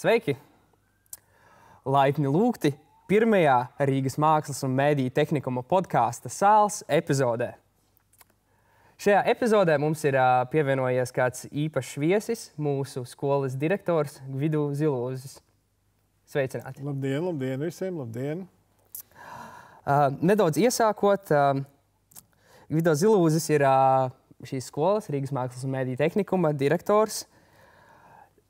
Sveiki! Laipni lūgti pirmajā Rīgas Mākslas un mēdīju tehnikuma podkāsta Sāls epizodē. Šajā epizodē mums ir pievienojies kāds īpašs viesis, mūsu skolas direktors Gvidu Zilūzis. Sveicināti! Labdien, labdien visiem, labdien! Nedaudz iesākot, Gvidu Zilūzis ir šīs skolas, Rīgas Mākslas un mēdīju tehnikuma direktors.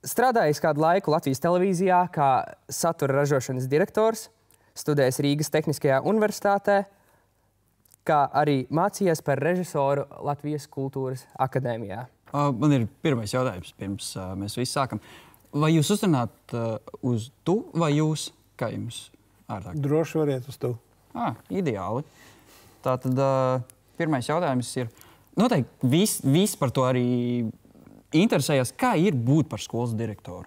Strādājis kādu laiku Latvijas televīzijā kā satura ražošanas direktors, studējis Rīgas Tehniskajā universitātē, kā arī mācījies par režisoru Latvijas Kultūras akadēmijā. Man ir pirmais jautājums, pirms mēs visi sākam. Vai jūs uzrunāt uz tu vai jūs, kā jums ārtāk? Droši variet uz tu. Ideāli. Tātad pirmais jautājums ir, noteikti viss par to arī interesējas, kā ir būt par skolas direktoru?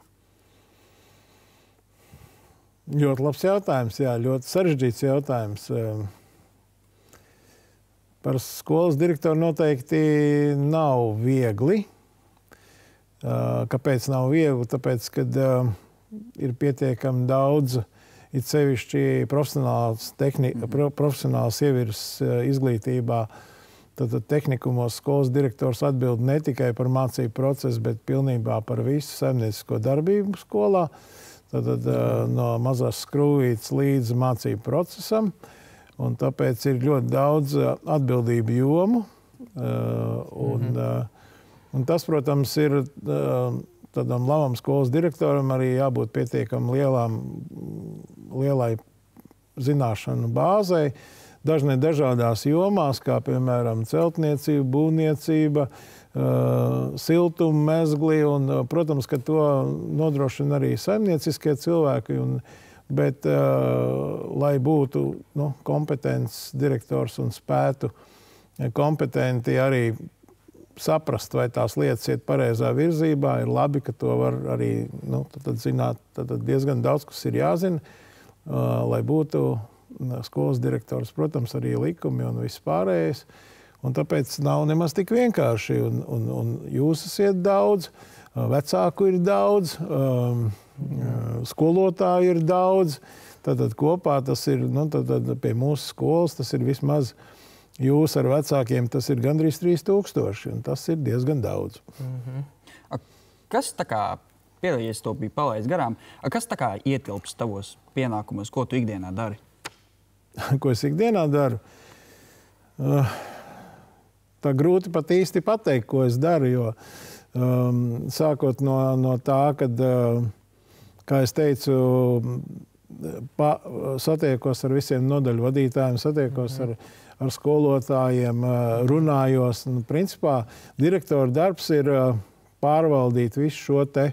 Ļoti labs jautājums, jā, ļoti sarežģīts jautājums. Par skolas direktoru noteikti nav viegli. Kāpēc nav viegli? Tāpēc, kad ir pietiekami daudz, it sevišķi profesionāls ievirs izglītībā, tad tehnikumos skolas direktors atbild ne tikai par mācību procesu, bet pilnībā par visu saimniecisko darbību skolā. Tad no mazās skrūvītes līdz mācību procesam. Un tāpēc ir ļoti daudz atbildību jomu. Un tas, protams, ir tādam labam skolas direktoram arī jābūt pietiekami lielai zināšanu bāzei. Dažādās jomās, kā piemēram celtniecība, būvniecība, siltuma mezgli, un, protams, ka to nodrošina arī saimnieciskie cilvēki, bet, lai būtu kompetents direktors un spētu kompetenti arī saprast, vai tās lietas iet pareizā virzībā, ir labi, ka to var arī zināt, diezgan daudz, kas ir jāzina, lai būtu skolas direktors, protams, arī likumi un viss pārējais. Un tāpēc nav nemaz tik vienkārši. Un jūs esat daudz, vecāku ir daudz, skolotāju ir daudz. Tātad kopā tas ir, pie mūsu skolas, tas ir vismaz jūs ar vecākiem, tas ir gandrīz 3000, un tas ir diezgan daudz. Kas tā kā, piedalījies to bija palaist garām, kas tā kā ietilps tavos pienākumos, ko tu ikdienā dari? Ko es ikdienā daru? Tā grūti pat īsti pateikt, ko es daru, jo sākot no tā, kad, kā es teicu, satiekos ar visiem nodaļu vadītājiem, satiekos ar skolotājiem, runājos. Principā direktora darbs ir pārvaldīt visu šo te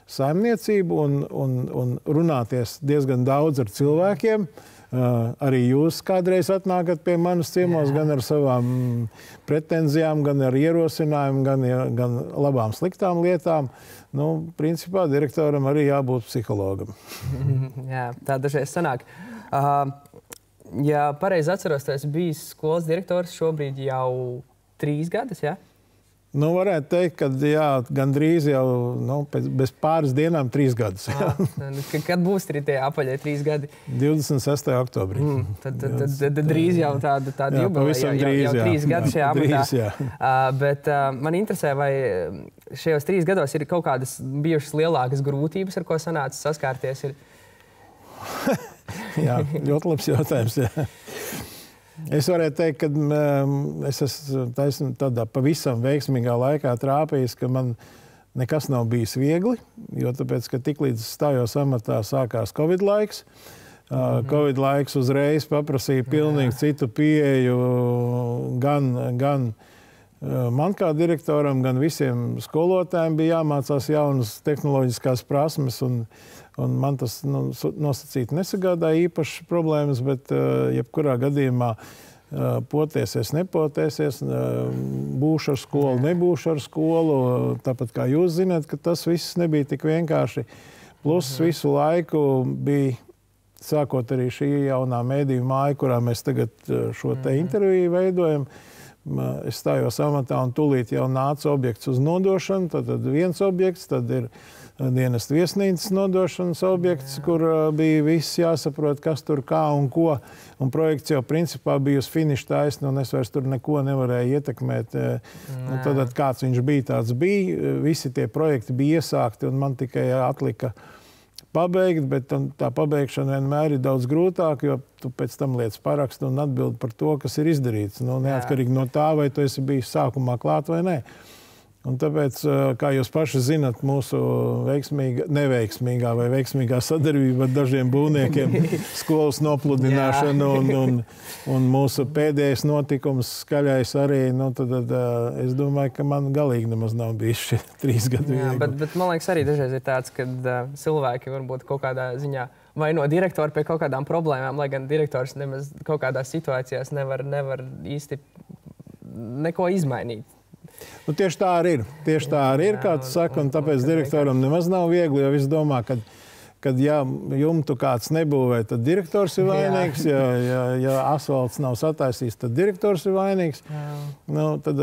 saimniecību un runāties diezgan daudz ar cilvēkiem. Arī jūs kādreiz atnākat pie manas ciemos, gan ar savām pretenzijām, gan ar ierosinājumiem, gan labām, sliktām lietām. Principā direktoram arī jābūt psihologam. Jā, tā dažreiz sanāk. Ja pareizi atceros, tu esi bijis skolas direktors šobrīd jau 3 gadus, jā? Varētu teikt, ka jā, gandrīz jau bez pāris dienām 3 gadus. Kad būs tie apaļie 3 gadi? 26. oktobrī. Tad drīz jau tāda jubileja, jau 3 gadi šajā amatā. Bet man interesē, vai šajos 3 gados ir kaut kādas bijušas lielākas grūtības, ar ko sanāca saskārties? Jā, ļoti labs jautājums. Jā. Es varētu teikt, ka es esmu tādā pavisam veiksmīgā laikā trāpījis, ka man nekas nav bijis viegli, jo tāpēc, ka tiklīdz stājos amatā sākās Covid laiks. Covid laiks uzreiz paprasīja pilnīgi citu pieeju gan man kā direktoram, gan visiem skolotājiem bija jāmācās jaunas tehnoloģiskās prasmes, un man tas nosacīti nesagādāja īpašas problēmas, bet jebkurā gadījumā potēsies, nepotēsies, būšu ar skolu, nebūšu ar skolu. Tāpat kā jūs zināt, ka tas viss nebija tik vienkārši. Plus visu laiku bija, sākot arī šī jaunā mēdīju māja, kurā mēs tagad šo te interviju veidojam, es stājos amatā un tūlīt jau nāca objekts uz nodošanu. Tad viens objekts, tad ir dienestu viesnīcas nodošanas objekts, kur bija viss jāsaprot, kas tur kā un ko. Un projekts jau principā bija uz finiša taisni, un es vairs tur neko nevarēju ietekmēt. Tad kāds viņš bija, tāds bija. Visi tie projekti bija iesākti, un man tikai atlika pabeigt, bet tā pabeigšana vienmēr ir daudz grūtāk, jo tu pēc tam lietas paraksti un atbildi par to, kas ir izdarīts. Neatkarīgi no tā, vai tu esi bijis sākumā klāt vai nē. Un tāpēc, kā jūs paši zinat, mūsu neveiksmīgā vai veiksmīgā sadarbība ar dažiem būvniekiem, skolas nopludināšana un mūsu pēdējais notikums skaļais arī, tad es domāju, ka man galīgi nemaz nav bijis šie 3 gadi. Jā, bet man liekas arī dažreiz ir tāds, ka cilvēki varbūt kaut kādā ziņā vaino direktoru pie kaut kādām problēmām, lai gan direktors nemaz kaut kādās situācijās nevar īsti neko izmainīt. Tieši tā arī ir. Tieši tā arī ir, kā tu saki, un tāpēc direktoram nemaz nav viegli, jo viss domā, kad ja jumtu kāds nebūvē, tad direktors ir vainīgs, ja asfalts nav sataisīts, tad direktors ir vainīgs. Tad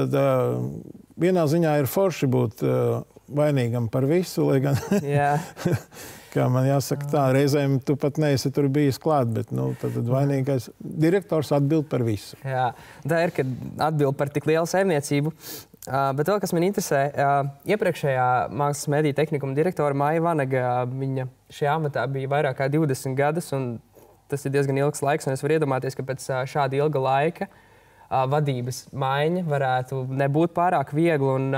vienā ziņā ir forši būt vainīgam par visu, lai gan, kā man jāsaka tā, reizēm tu pat neesi tur bijis klāt, bet tad vainīgais direktors atbild par visu. Jā, tā ir, kad atbild par tik lielu saimniecību. Bet vēl, kas man interesē, iepriekšējā mākslas mediju tehnikuma direktora Maija Vanaga, viņa šajā amatā bija vairāk kā 20 gadus, un tas ir diezgan ilgs laiks, un es varu iedomāties, ka pēc šāda ilga laika vadības maiņa varētu nebūt pārāk viegli.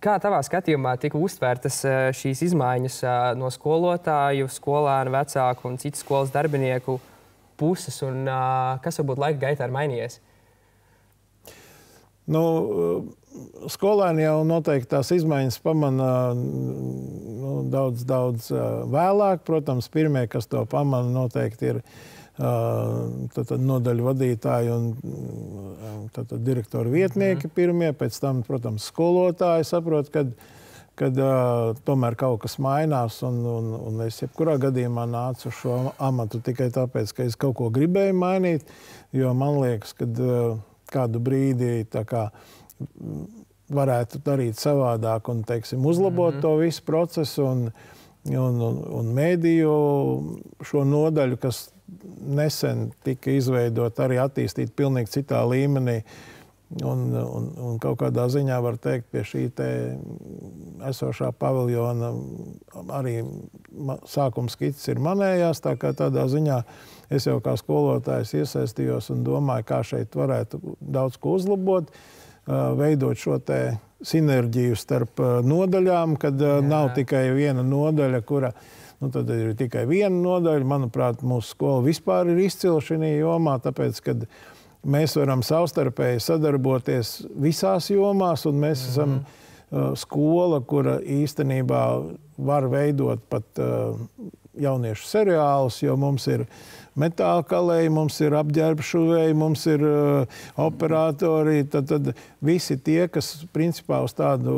Kā tavā skatījumā tika uztvērtas šīs izmaiņas no skolotāju, skolēnu, vecāku un citu skolas darbinieku puses, un kas varbūt laika gaitā ir mainījies? Skolēni jau noteikti tās izmaiņas pamana daudz vēlāk. Protams, pirmie, kas to pamana, noteikti ir nodaļu vadītāji un direktoru vietnieki pirmie. Pēc tam, protams, skolotāji saprot, kad tomēr kaut kas mainās. Un es jebkurā gadījumā nācu uz šo amatu tikai tāpēc, ka es kaut ko gribēju mainīt. Jo man liekas, ka kādu brīdi varētu darīt savādāk un, uzlabot to visu procesu un mēdīju šo nodaļu, kas nesen tika izveidot, arī attīstīt pilnīgi citā līmenī. Un kaut kādā ziņā var teikt, pie šī te esošā paviljona arī sākuma skices ir manējās, tā kā tādā ziņā es jau kā skolotājs iesaistījos un domāju, kā šeit varētu daudz ko uzlabot, veidot šo te sinerģiju starp nodaļām, kad nav tikai viena nodaļa, kura, tad ir tikai viena nodaļa. Manuprāt, mūsu skola vispār ir izcila šajā jomā, tāpēc, kad mēs varam savstarpēji sadarboties visās jomās, un mēs esam skola, kura īstenībā var veidot pat jauniešu seriālus, jo mums ir metāla kalēji, mums ir apģērbšuvēji, mums ir operatori, tad visi tie, kas principā uz tādu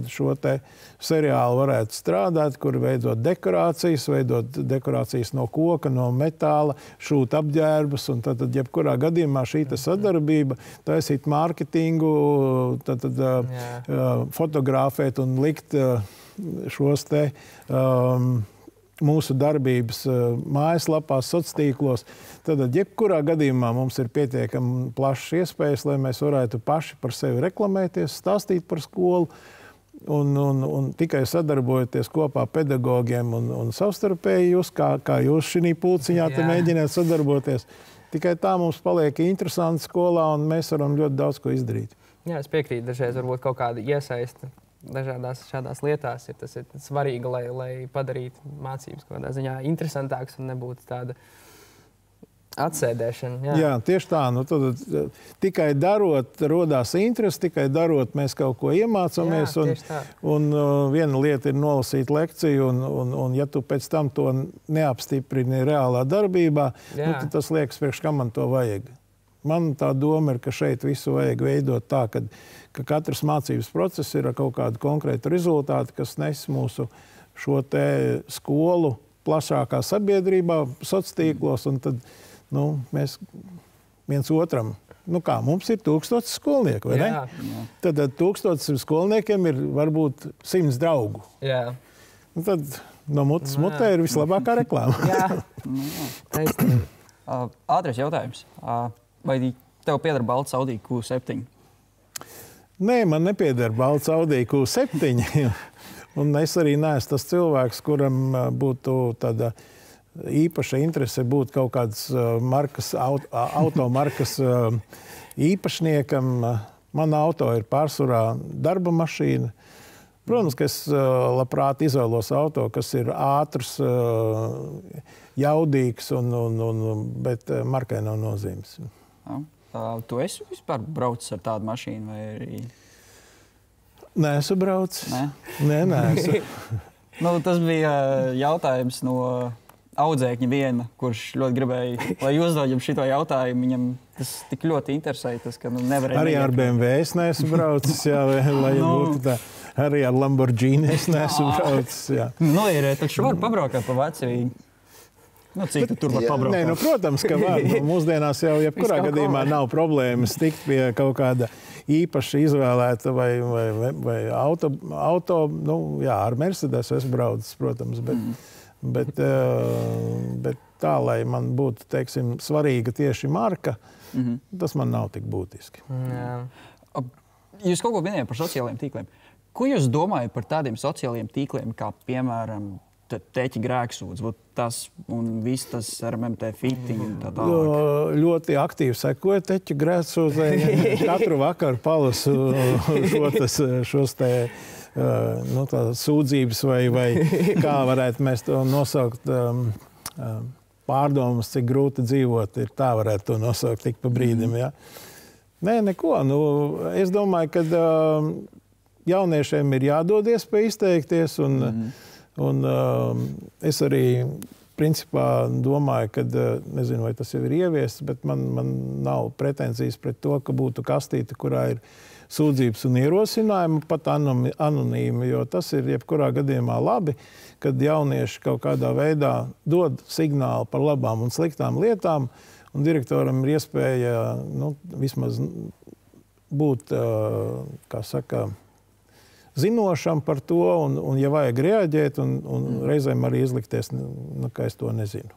šo te seriālu varētu strādāt, kur veidot dekorācijas no koka, no metāla, šūt apģērbus, un tad jebkurā gadījumā šī sadarbība, taisīt mārketingu, fotografēt un likt šos te mūsu darbības mājaslapās, sociālos tīklos. Tad jebkurā gadījumā mums ir pietiekami plašas iespējas, lai mēs varētu paši par sevi reklamēties, stāstīt par skolu un tikai sadarbojoties kopā pedagogiem un savstarpēji jūs, kā jūs šī pulciņā te mēģināt sadarboties. Tikai tā mums paliek interesanti skolā un mēs varam ļoti daudz ko izdarīt. Jā, es piekrītu, dažreiz varbūt kaut kāda iesaista dažādās šādās lietās. Tas ir svarīgi, lai padarītu mācības kaut kādā ziņā interesantāks un nebūtu tāda atsēdēšana. Jā, tieši tā. Tad, tikai darot, rodās interesi, tikai darot, mēs kaut ko iemācāmies. Un viena lieta ir nolasīt lekciju, un ja tu pēc tam to neapstiprini reālā darbībā, tad tas liekas, priekš kam man to vajag. Man tā doma ir, ka šeit visu vajag veidot tā, ka katrs mācības process ir ar kaut kādu konkrētu rezultātu, kas nes mūsu šo te skolu plašākā sabiedrībā, sociālos tīklos, un tad mēs viens otram. Nu kā, mums ir 1000 skolnieku, vai ne? Jā. Tad 1000 skolniekiem ir varbūt 100 draugu. Jā. Un tad no mutes mutē ir vislabākā reklāma. Jā. Taisnība. Ātrais jautājums. Vai tev pieder balts Audi Q7? Nē, man nepieder balts Audi Q7. Un es arī neesmu tas cilvēks, kuram būtu tāda īpaša interese būt kaut kādas automarkas īpašniekam. Mana auto ir pārsvarā darba mašīna. Protams, ka es labprāt izvēlos auto, kas ir ātrs, jaudīgs, bet markai nav nozīmes. Tu esi vispār braucis ar tādu mašīnu? Vai arī... Neesmu braucis. Nē? Neesmu. Tas bija jautājums no audzēkņa viena, kurš ļoti gribēja, lai uzdod jums šito jautājumu. Viņam tas tik ļoti interesēja, tas, ka nevarēja... Arī ar BMW es neesmu braucis, jā, lai būtu tā. Arī ar Lamborghini es neesmu braucis, jā. Ir, taču var pabraukāt pa Vecrīgu. Cik tu tur var pabraukt? Nē, protams, ka var. Mūsdienās jau jebkurā gadījumā nav problēmas tikt pie kaut kāda īpaši izvēlēta vai auto. Ar Mercedes es braucis, protams, bet tā, lai man būtu, teiksim, svarīga tieši marka, tas man nav tik būtiski. Jā. Jūs kaut ko minējāt par sociālajiem tīkliem. Ko jūs domājat par tādiem sociālajiem tīkliem, kā, piemēram, Teķa grēksūdz, tas un viss tas RMT fitting un tā tālāk? Ļoti aktīvi sekoju Teķa grēksūdzē. Katru vakaru palasu šos te sūdzības vai kā varētu mēs to nosaukt, pārdomas, cik grūti dzīvot, tā varētu to nosaukt tik pa brīdim, ja? Nē, neko. Es domāju, ka jauniešiem ir jādod iespēja izteikties un es arī principā domāju, ka, nezinu, vai tas jau ir ieviests, bet man nav pretenzijas pret to, ka būtu kastīte, kurā ir sūdzības un ierosinājumi, pat anonīmi, jo tas ir jebkurā gadījumā labi, kad jaunieši kaut kādā veidā dod signālu par labām un sliktām lietām, un direktoram ir iespēja vismaz būt, kā saka, zinošam par to, un ja vajag reaģēt, un reizēm arī izlikties, ka es to nezinu.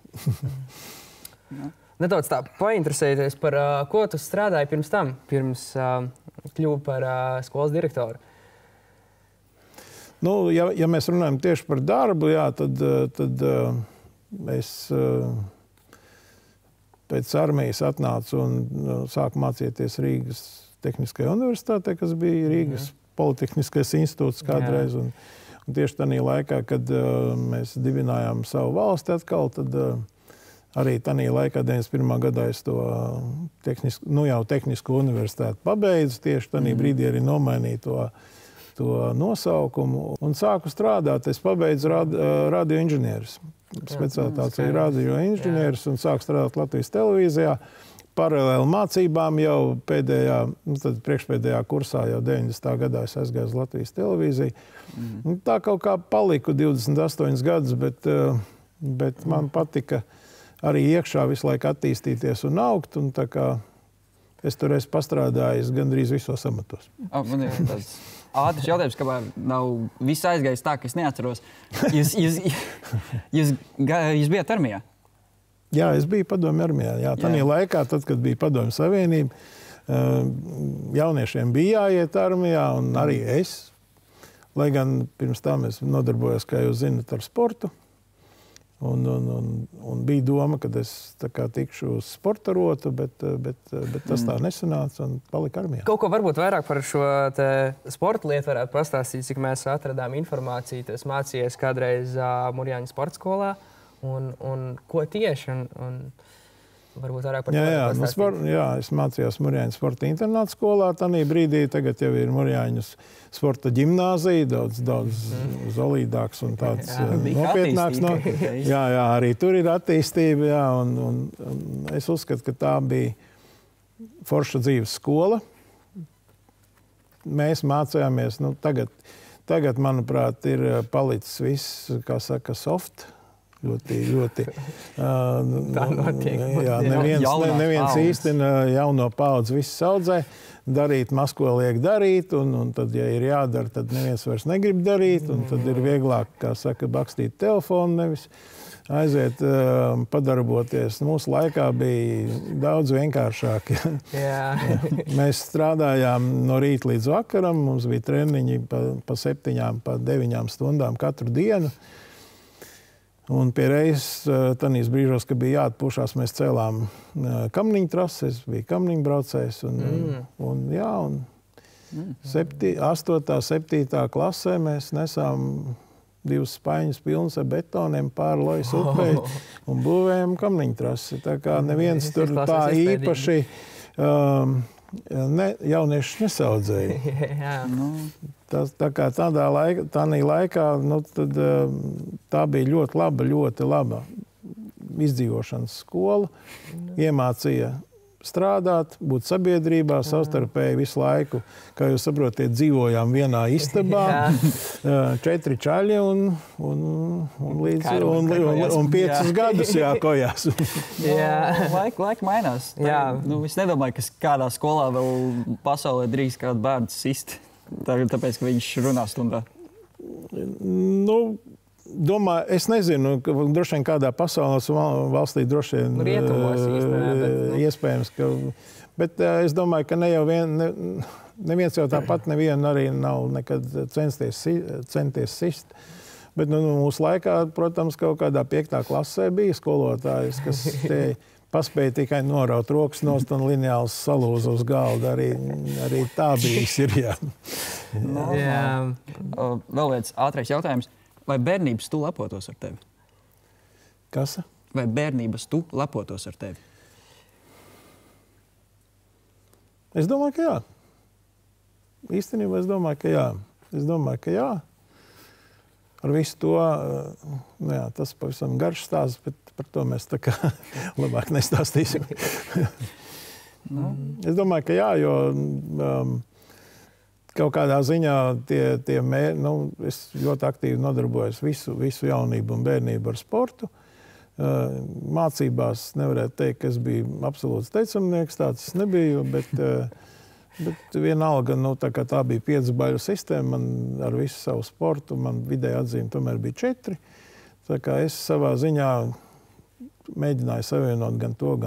Nedaudz tā painteresēties par, ko tu strādāji pirms tam, pirms kļuvu par skolas direktoru? Ja mēs runājam tieši par darbu, jā, tad es pēc armijas atnācu un sāku mācīties Rīgas Tehniskajā universitātē, kas bija Rīgas Politehniskais institūts kādreiz. Un tieši tajā laikā, kad mēs dibinājām savu valsti atkal, tad arī tajā laikā, 91. gadā, es to tehnisko universitāti pabeidzu. Tieši tajā brīdī arī nomainīju to nosaukumu un sāku strādāt. Es pabeidzu radioinženieris. Specialitāte ir radioinženieris un sāku strādāt Latvijas televīzijā. Paralēli mācībām jau priekšpēdējā kursā, jau 90. gadā es aizgāju uz Latvijas televīziju. Tā kaut kā paliku 28 gadus, bet man patika arī iekšā visu laiku attīstīties un augt. Un tā kā es tur esmu pastrādājis gandrīz visos amatos. Man ir tāds ātrs jautājums, kamēr nav viss aizgājis tā, ka es neatceros. Jūs bijat armijā? Jā, es biju Padomju armijā. Tajā laikā, tad, kad bija Padomju Savienība, jauniešiem bija jāiet armijā, un arī es. Lai gan pirms tam es nodarbojos, kā jūs zinat, ar sportu. Un bija doma, ka es tikšu uz sporta rotu, bet tas tā nesanāca un palika armijā. Kaut ko varbūt vairāk par šo sporta lietu varētu pastāstīt, cik mēs atradām informāciju. Tu esi mācījies kādreiz Murjāņu sporta skolā. Un ko tieši? Un varbūt vairāk par to pastāstīt. Es mācījos Murjāņu sporta internāta skolā. Tanī brīdī tagad jau ir Murjāņu sporta ģimnāzija, daudz solidāks un tāds nopietnāks. Jā, arī tur ir attīstība. Jā, un es uzskatu, ka tā bija forša dzīves skola. Mēs mācījāmies, tagad, manuprāt, ir palicis viss, kā saka, soft. ļoti. Tā notiek. Jā, neviens īsti jauno paudzi visu audzē. Darīt maz, ko liek darīt, un tad, ja ir jādara, tad neviens vairs negrib darīt, un tad ir vieglāk, kā saka, bakstīt telefonu, nevis aiziet padarboties. Mūsu laikā bija daudz vienkāršāk. Mēs strādājām no rīta līdz vakaram, mums bija treniņi pa 7, pa 9 stundām katru dienu. Un pie reizes, tanīs brīžos, kad bija jāatpūšās, mēs cēlām kamniņu trases, bija kamniņu braucējs. Un 8. 7. klasē mēs nesām 2 spaiņus pilnus ar betoniem pāri Lojas upei un būvējam kamniņu trasi. Tā kā neviens tur tā īpaši jaunieši nesaudzēja. Tā kā tādā laikā, tad tā bija ļoti laba izdzīvošanas skola. Iemācīja strādāt, būt sabiedrībā, savstarpēji visu laiku. Kā jūs saprotiet, dzīvojām vienā istabā, 4 čaļi un 5 gadus kojās. Laika mainās. Es nedomāju, ka kādā skolā vēl pasaulē drīkst kādu bērnu sist. Tāpēc, ka viņš runā stundā. Domāju, es nezinu, droši vien kādā pasaules valstī droši vien iespējams, ka... Bet es domāju, ka neviens jau tāpat nevienu arī nav nekad centies sist. Bet mūsu laikā, protams, kaut kādā 5. klasē bija skolotājs, kas paspēja tikai noraut rokas nost un lineāls salūza uz galda. Arī tā bijis ir, jā. Vēl viens ātrais jautājums. Vai bērnības tu lepotos ar tevi? Kas? Vai bērnības tu lepotos ar tevi? Es domāju, ka jā. Īstenībā es domāju, ka jā. Ar visu to, tas pavisam garš stāsts, bet par to mēs tā kā labāk nestāstīsim. Es domāju, ka jā, jo kaut kādā ziņā es ļoti aktīvi nodarbojos visu jaunību un bērnību ar sportu. Mācībās nevarētu teikt, ka es biju absolūts teicamnieks, tāds es nebiju, bet vienalga, tā kā tā bija 5 baļu sistēma, man ar visu savu sportu, man vidēja atzīme tomēr bija 4. Tā kā es savā ziņā mēģināju savienot gan to.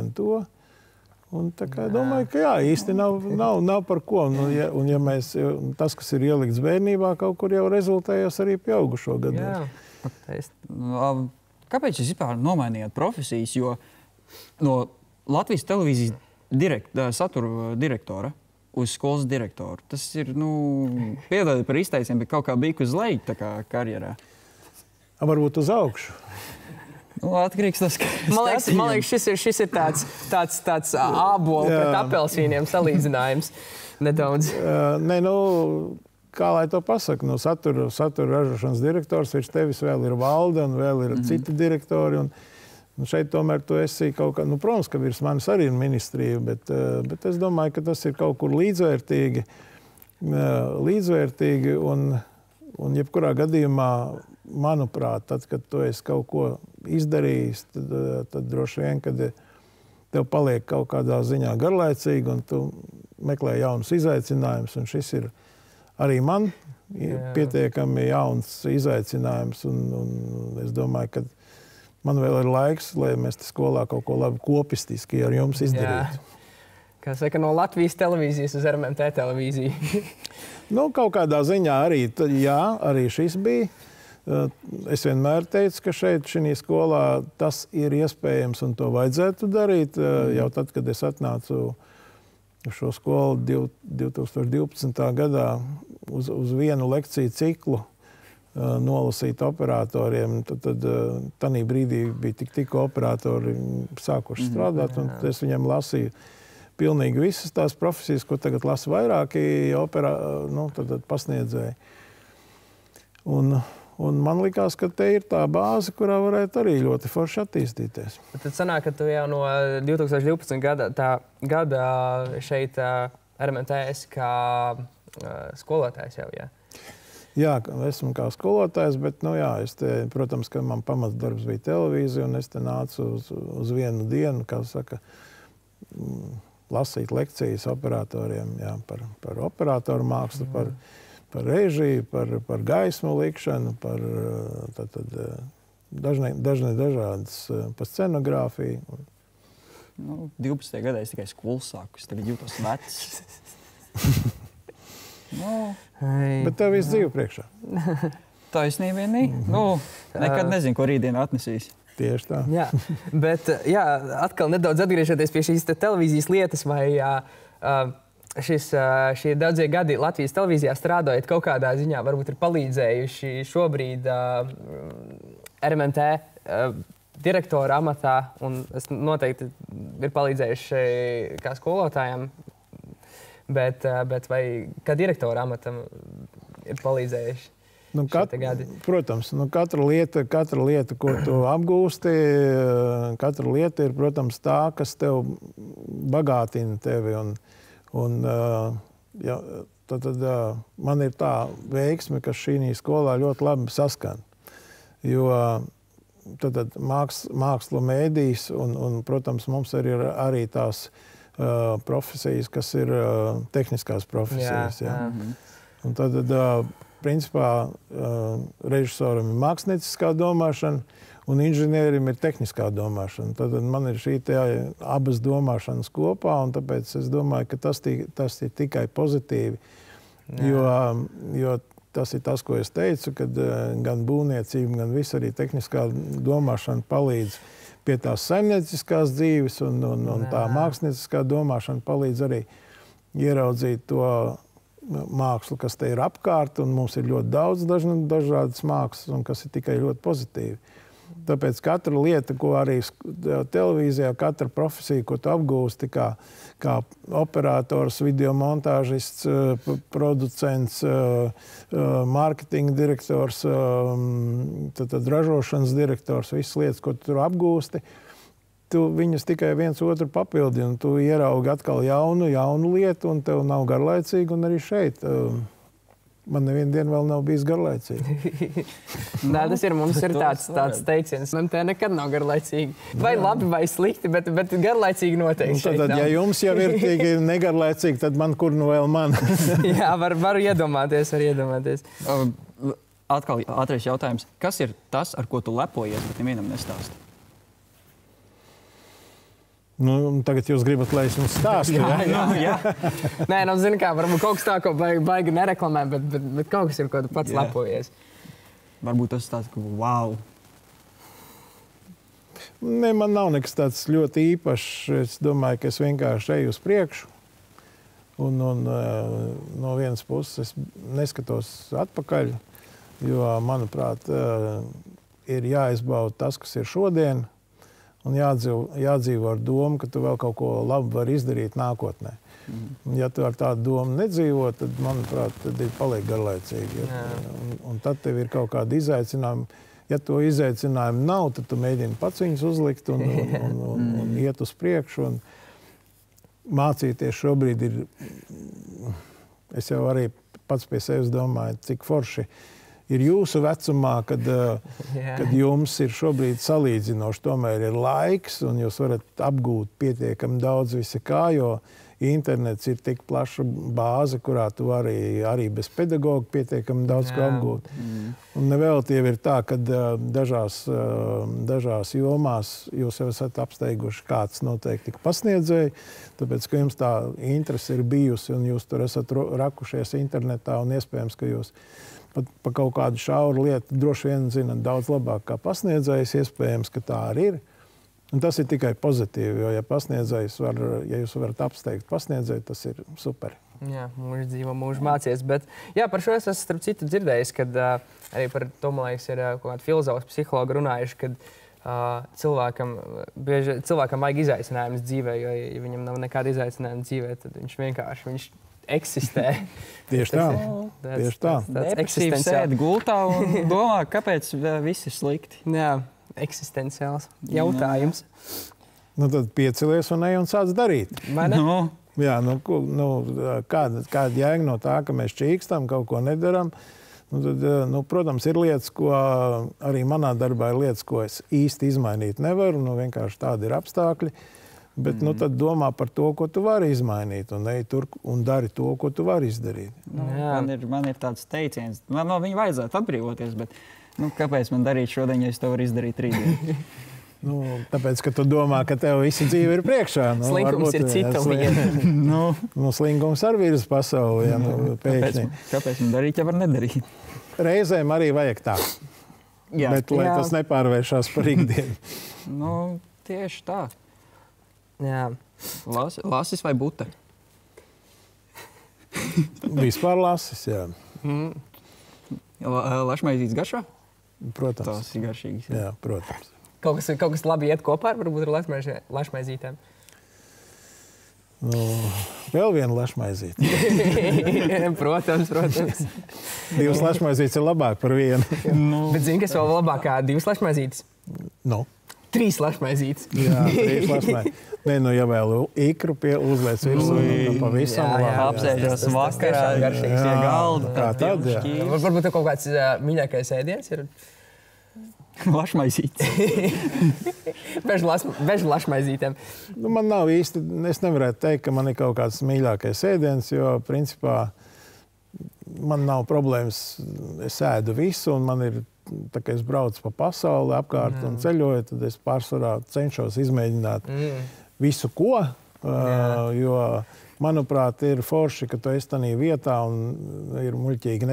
Un tā kā domāju, ka jā, īsti nav par ko. Un ja tas, kas ir ielikts bērnībā, kaut kur jau rezultējas arī pieaugušo gadu. Kāpēc jūs vispār nomainījāt profesijas? Jo no Latvijas televīzijas satura direktora uz skolas direktoru. Tas ir, piedodiet par izteicienu, bet kaut kā bija uz leju tā kā karjerā. Varbūt uz augšu. Atkarīgs tas, ka... Man liekas, šis ir tāds ābolu pret apelsīniem salīdzinājums nedaudz. Kā lai to pasaka? Satura ražošanas direktors, virs tevis vēl ir valde un vēl ir citi direktori. Un šeit tomēr tu esi kaut kā... protams, ka virs manis arī ir ministrija, bet es domāju, ka tas ir kaut kur līdzvērtīgi un jebkurā gadījumā, manuprāt, tad, kad tu esi kaut ko izdarījis, tad droši vien, kad tev paliek kaut kādā ziņā garlaicīgi un tu meklē jaunus izaicinājumus. Un šis ir arī man pietiekami jauns izaicinājums. Un es domāju, ka man vēl ir laiks, lai mēs skolā kaut ko labi kopistiski ar jums izdarītu. Kā saka, no Latvijas televīzijas uz RMT televīziju. Kaut kādā ziņā arī šis bija. Es vienmēr teicu, ka šī skolā tas ir iespējams un to vajadzētu darīt. Jau tad, kad es atnācu uz šo skolu 2012. gadā uz vienu lekciju ciklu nolasīt operatoriem, tad tanī brīdī bija tikko operatori sākuši strādāt, un es viņam lasīju pilnīgi visas tās profesijas, ko tagad lasa vairāki pasniedzēji. Un man likās, ka te ir tā bāze, kurā varētu arī ļoti forši attīstīties. Tad sanāk, ka tu jau no 2012. gada šeit RMT esi kā skolotājs jau, jā? Jā, esmu kā skolotājs, bet, protams, ka man pamatdarbs bija televīzija, un es te nācu uz vienu dienu, kā saka, lasīt lekcijas operatoriem, jā, par operatoru mākslu, par režiju, par gaismu likšanu, par dažādas, par scenogrāfiju. 12. gadā es tikai skolu sāku, es tagad jūtos vecs. Bet tev viss dzīve priekšā. Taisnība vienī. Nekad nezinu, ko rītdien atnesīs. Tieši tā. Jā, bet atkal nedaudz atgriežoties pie šīs televīzijas lietas, vai šie daudzie gadi Latvijas televīzijā strādājot kaut kādā ziņā varbūt ir palīdzējuši šobrīd RMT direktora amatā, un es noteikti ir palīdzējuši kā skolotājiem. Bet vai kā direktora amatam ir palīdzējuši šie gadi? Protams, katra lieta, ko tu apgūsti, katra lieta ir, protams, tā, kas tev bagātina tevi. Tad man ir tā veiksme, ka šī skolā ļoti labi saskan. Jo tad māksla, mēdījis un, protams, mums arī tās profesijas, kas ir tehniskās profesijas. Jā. Un tad, principā, režisoram ir mākslinieckā domāšana un inženierim ir tehniskā domāšana. Tad man ir šī abas domāšanas kopā, un tāpēc es domāju, ka tas ir tikai pozitīvi. Jo tas ir tas, ko es teicu, kad gan būvniecība, gan viss arī tehniskā domāšana palīdz pie tās saimnieciskās dzīves, un tā mākslinieckā domāšana palīdz arī ieraudzīt to mākslu, kas te ir apkārt, un mums ir ļoti daudz dažādas mākslas, un kas ir tikai ļoti pozitīvi. Tāpēc katra lieta, ko arī televīzijā, katra profesija, ko tu apgūsti, kā operators, videomontāžists, producents, mārketinga direktors, tad ražošanas direktors, visas lietas, ko tu tur apgūsti, tu viņas tikai viens otru papildi, un tu ieraugi atkal jaunu lietu, un tev nav garlaicīgi, un arī šeit. Man nevienu dienu vēl nav bijis garlaicīgi. Nē, tas ir mums ir tāds teiciens. Man te nekad nav garlaicīgi. Vai labi, vai slikti, bet garlaicīgi noteikti. Tad, ja jums jau ir tīgi negarlaicīgi, tad man kur nu vēl man? Jā, varu iedomāties, Atkal ātrais jautājums. Kas ir tas, ar ko tu lepojies, bet nevienam nestāsti? Tagad jūs gribat, lai es jums stāstu, jā. Nē, zinu kā, varbūt kaut kas tā, ko baigi nereklamē, bet kaut kas ir, ko tu pats lepojies. Varbūt tas tāds, ka wow. Nē, man nav nekas tāds ļoti īpašs. Es domāju, ka es vienkārši eju uz priekšu. Un no vienas puses es neskatos atpakaļ, jo, manuprāt, ir jāizbauda tas, kas ir šodien. Un jādzīvo ar domu, ka tu vēl kaut ko labu vari izdarīt nākotnē. Ja tu ar tādu domu nedzīvo, tad, manuprāt, tad ir paliek garlaicīgi. Un tad tev ir kaut kādi izaicinājumi. Ja to izaicinājumu nav, tad tu mēģini pats viņus uzlikt un iet uz priekšu. Un mācīties šobrīd ir... Es jau arī pats pie sevis domāju, cik forši ir jūsu vecumā, kad jums ir šobrīd salīdzinoši, tomēr ir laiks, un jūs varat apgūt pietiekami daudz visa kā, jo internets ir tik plaša bāze, kurā tu vari arī bez pedagoga pietiekami daudz ko apgūt. Un nevēl tie ir tā, ka dažās jomās jūs jau esat apsteiguši kāds noteikti pasniedzēji, tāpēc, ka jums tā interese ir bijusi, un jūs tur esat rakušies internetā, un iespējams, ka jūs pa kaut kādu šauru lietu droši vien zinat daudz labāk kā pasniedzējs, iespējams, ka tā arī ir. Un tas ir tikai pozitīvi, jo ja jūs varat apsteigt pasniedzēju, tas ir super. Jā, mūžu dzīvo, mūžu mācies. Bet jā, par šo es esmu starp citu dzirdējis, kad arī par to, man liekas, ir kaut kādi filozofi, psihologi runājuši, kad cilvēkam vajag izaicinājumus dzīvē, jo ja viņam nav nekāda izaicinājuma dzīvē, tad viņš vienkārši eksistē. Tieši tā. Tieši tā. Depresīvi sēd gultā un domā, kāpēc viss ir slikti. Jā, eksistenciāls jautājums. Tad piecelies un ej un sāc darīt. Vai ne? Jā, kāda jēga no tā, ka mēs čīkstam, kaut ko nedaram. Nu, tad, protams, ir lietas, ko arī manā darbā ir lietas, ko es īsti izmainīt nevaru. Vienkārši tādi ir apstākļi. Bet tad domā par to, ko tu vari izmainīt, un ej tur un dari to, ko tu vari izdarīt. Man ir tāds teiciens, man no viņa vajadzētu atbrīvoties, bet kāpēc man darīt šodien, ja es to varu izdarīt rītdien? Tāpēc, ka tu domā, ka tev visa dzīve ir priekšā. Slinkums ir cita lieta. Slinkums arī ir uz pasauli. Kāpēc man darīt, ja var nedarīt? Reizēm arī vajag tā. Bet lai tas nepārvēršās par ikdienu. Tieši tā. Jā. Lasis vai bute? Vispār lasis, jā. Lašmaizītes garšā? Protams. Tas ir garšīgs. Jā, protams. Kaut kas labi iet kopā varbūt ar lašmaizītēm? Vēl viena lašmaizīte. Protams. 2 lašmaizītes ir labāk par vienu. Bet zini, kas vēl labāk kā 2 lašmaizītes? 3 lašmaizītes. Jā, 3 lašmaizītes. Ja vēl ikru uzliec virsū, pavisam labi. Apsēžos vakarā, garšīgs pie galda. Tā tad, jā. Varbūt tev kaut kāds mīļākais ēdiens ir? Lašmaizītes. Bežu lašmaizītēm. Man nav īsti, es nevarētu teikt, ka man ir kaut kāds mīļākais ēdiens, jo principā man nav problēmas, es ēdu visu un man ir, tā kā es braucu pa pasauli apkārt un ceļoju, tad es pārsvarā cenšos izmēģināt visu ko, jo manuprāt, ir forši, ka tu esi tādā vietā un ir muļķīgi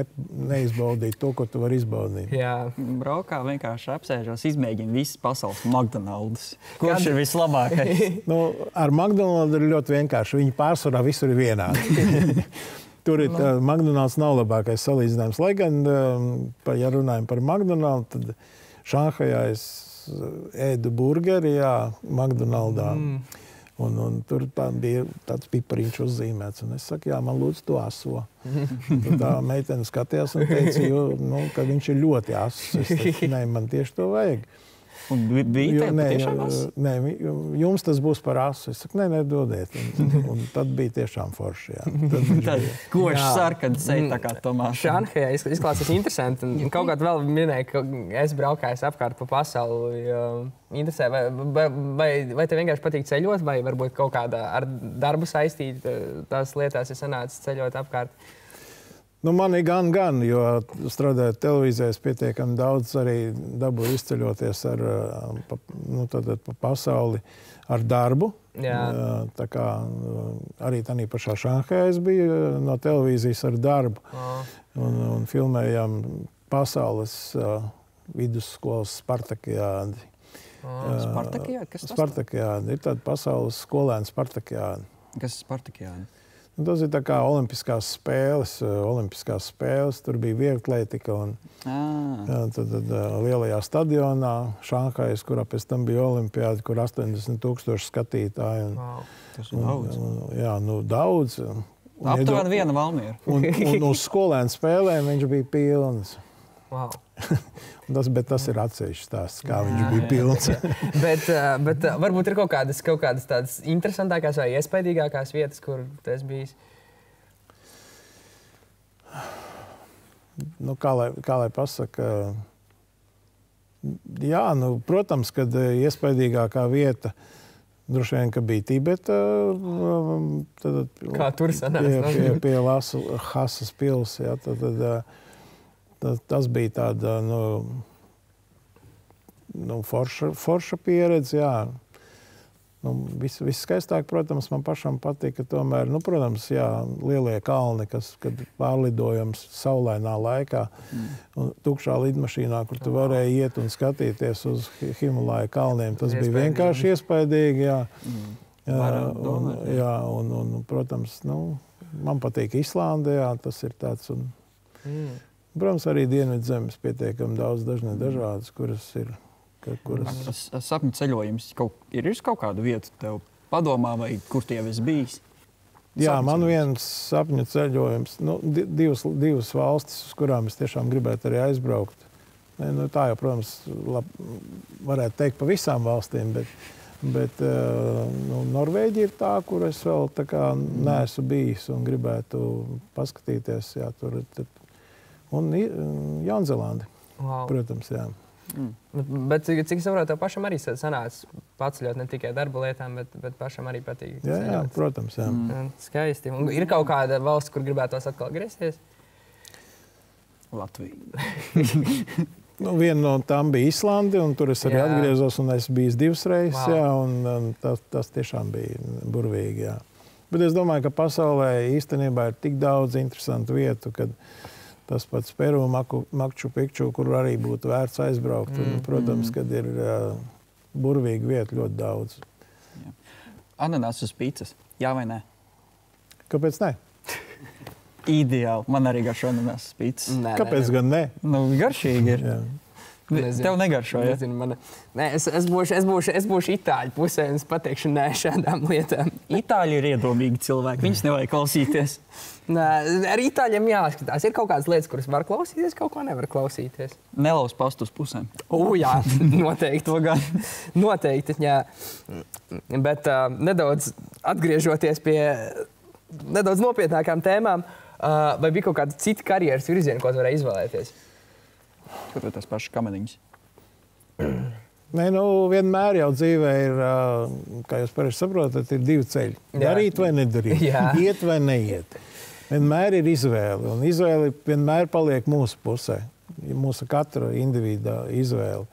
neizbaudīt to, ko tu vari izbaudīt. Jā. Braukā vienkārši apsēžos, izmēģinu visas pasaules McDonald's. Kurš ir vislabākais? Ar McDonald's ir ļoti vienkārši. Viņi pārsvarā visur ir vienādi. Tur ir McDonald's nav labākais salīdzinājums. Lai gan, ja runājam par McDonald's, tad Šanhajā es ēdu burgeri, McDonald'ā. Un tur bija tāds pipariņš uzzīmēts. Un es saku, jā, man lūdzu to aso. Tad tā meitene skatījās un teica, ka viņš ir ļoti ass. Es teicu, nē, man tieši to vajag. Un bija tiešām ass? Nē, jums tas būs par asu. Es saku, nē, dodiet. Un tad bija tiešām forši, jā. Koši sarkans seja tā kā Tomāša. Šanhajā izklausās interesanti. Un kaut kādā vēl minēja, ka es braukājos apkārt pa pasauli. Interesē, vai tev vienkārši patīk ceļot, vai varbūt kaut kādā ar darbu saistīt tās lietās ir sanācis ceļot apkārt? Man ir gan, jo strādājot televīzijā, es pietiekami daudz arī dabūju izceļoties pa pasauli ar darbu. Jā. Tā kā arī tādā pašā Šanhajā es biju no televīzijas ar darbu. Un filmējām pasaules vidusskolas Spartakiādi. Spartakiādi? Kas tas? Spartakiādi. Ir tāda pasaules skolēna Spartakiādi. Kas ir Spartakiādi? Tas ir tā kā olimpiskās spēles. Tur bija vieglatlētika un tad lielajā stadionā Šanhajas, kurā pēc tam bija olimpiāda, kur 80,000 skatītāji. Tas ir daudz. Jā, daudz. Aptuveni viena Valmiera. Un uz skolēnu spēlēm viņš bija pilns. Wow. Bet tas ir atsevišķs stāsts, kā viņš bija pilns. bet varbūt ir kaut kādas tādas interesantākās vai iespaidīgākās vietas, kur tu esi bijis? Kā lai pasaka? Jā, protams, kad iespaidīgākā vieta droši vien, ka bija Tibeta. Kā tur sanāca? Pie Lhasas pils, jā, tas bija tāda forša pieredze. Jā. Viskaistāk, protams, man pašam patīk, ka tomēr, protams, jā, lielie kalni, kad pārlidojams saulainā laikā, un tukšā lidmašīnā, kur tu varēji iet un skatīties uz Himalāja kalniem, tas bija vienkārši iespaidīgi. Jā, un protams, man patīk Islande, jā, tas ir tāds. Protams, arī Dienvidzemes pietiekami daudz dažādas, kuras ir. Sapņu ceļojums ir kaut kādu vietu tev padomā, vai kur tie esi bijis? Jā, man viens sapņu ceļojums, divas valstis, uz kurām es tiešām gribētu arī aizbraukt. Tā jau, protams, varētu teikt pa visām valstīm, bet Norvēģija ir tā, kur es vēl tā kā neesmu bijis un gribētu paskatīties. Jā, tur un Jaunzēlandi, Wow. protams, jā. Bet cik es saprotu, tev pašam arī sanāca paceļot ne tikai darba lietām, bet pašam arī patīk. Jā, protams, jā. Skaisti. Un ir kaut kāda valsts, kur gribētos atkal griezties? Latvija. Viena no tām bija Islande, un tur es arī atgriezos, un es biju 2 reizes, Wow. jā, un tas tiešām bija burvīgi, jā. Bet es domāju, ka pasaulē īstenībā ir tik daudz interesantu vietu, kad tas pats Peru, Makču Pikču, kur arī būtu vērts aizbraukt. Un, protams, kad ir burvīgi vieta ļoti daudz. Ananās uz pīcas. Jā vai nē? Kāpēc ne? Ideāli. Man arī garšo ananās uz pīcas. Kāpēc gan ne? Nu, garšīgi ir. Jā. Nezinu. Tev negaršo, ja? Nezinu, es būšu itāļu pusē, un es pateikšu nē šādām lietām. Itāļi ir iedomīgi cilvēki. Viņus nevajag klausīties. Nē, ar itāļiem jāskatās. Ir kaut kādas lietas, kuras var klausīties, kaut ko nevar klausīties. Nelauz pastu uz pusēm. Jā, noteikti. To gan. Noteikti, jā. Bet nedaudz atgriežoties pie nedaudz nopietnākām tēmām, vai bija kaut kāda cita karjeras virziena, ko tu varēji izvēlēties? Kur tu tas pašs kameniņš? Nē, vienmēr jau dzīvē ir, kā jūs pareizi saprotat, ir 2 ceļi. Darīt vai nedarīt. Jā. Iet vai neiet. Vienmēr ir izvēle, un izvēle vienmēr paliek mūsu pusē. Mūsu katra individuā izvēle.